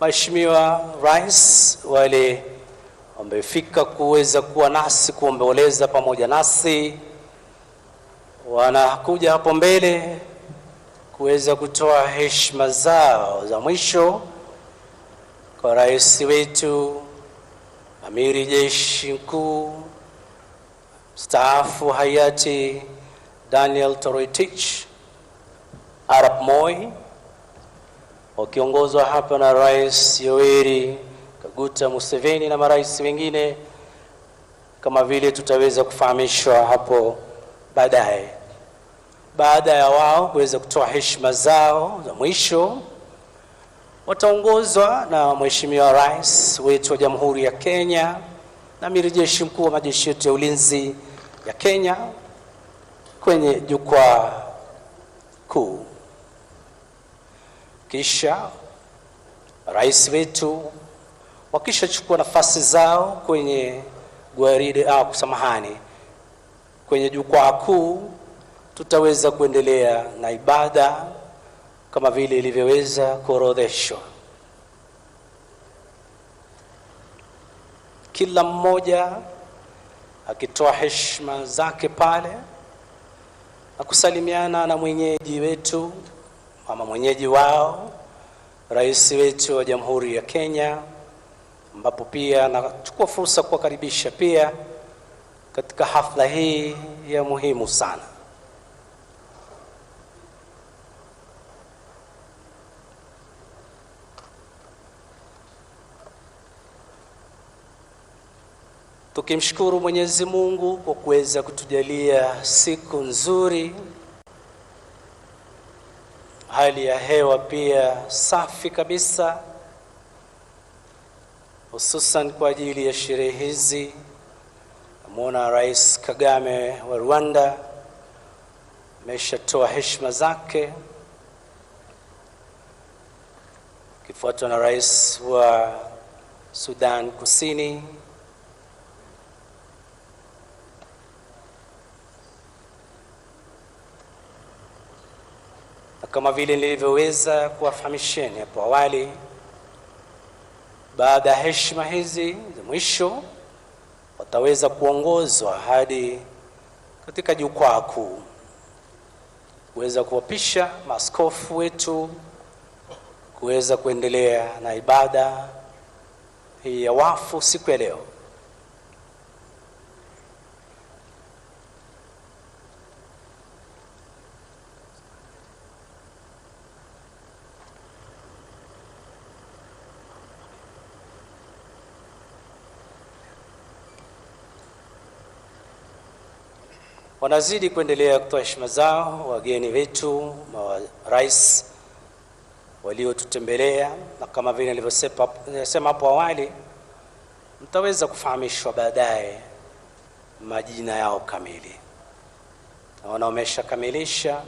Mheshimiwa Rais, wale wamefika kuweza kuwa nasi kuomboleza pamoja nasi, wanakuja hapo mbele kuweza kutoa heshima zao za mwisho kwa rais wetu, Amiri Jeshi Mkuu mstaafu hayati Daniel Moi, wakiongozwa hapa na Rais Yoweri Kaguta Museveni na marais wengine, kama vile tutaweza kufahamishwa hapo baadaye. Baada ya wao kuweza kutoa heshima zao za mwisho, wataongozwa na Mheshimiwa Rais wetu wa Jamhuri ya Kenya na Amiri Jeshi Mkuu wa majeshi yetu ya ulinzi ya Kenya kwenye jukwaa kuu. Kisha rais wetu wakishachukua nafasi zao kwenye gwaride kwenye jukwaa kuu, tutaweza kuendelea na ibada kama vile ilivyoweza kuorodheshwa. Kila mmoja akitoa heshima zake pale na kusalimiana na mwenyeji wetu ama mwenyeji wao, rais wetu wa Jamhuri ya Kenya, ambapo pia nachukua fursa kuwakaribisha pia katika hafla hii ya muhimu sana. Tukimshukuru Mwenyezi Mungu kwa kuweza kutujalia siku nzuri, hali ya hewa pia safi kabisa, hususan kwa ajili ya sherehe hizi. Namuona Rais Kagame wa Rwanda ameshatoa heshima zake, kifuatwa na Rais wa Sudan Kusini, kama vile nilivyoweza kuwafahamisheni hapo awali. Baada ya heshima hizi za mwisho, wataweza kuongozwa hadi katika jukwaa kuu kuweza kuwapisha maaskofu wetu kuweza kuendelea na ibada hii ya wafu siku ya leo. Wanazidi kuendelea kutoa heshima zao wageni wetu, rais waliotutembelea, na kama vile nilivyosema hapo awali, mtaweza kufahamishwa baadaye majina yao kamili. Na wanaomeshakamilisha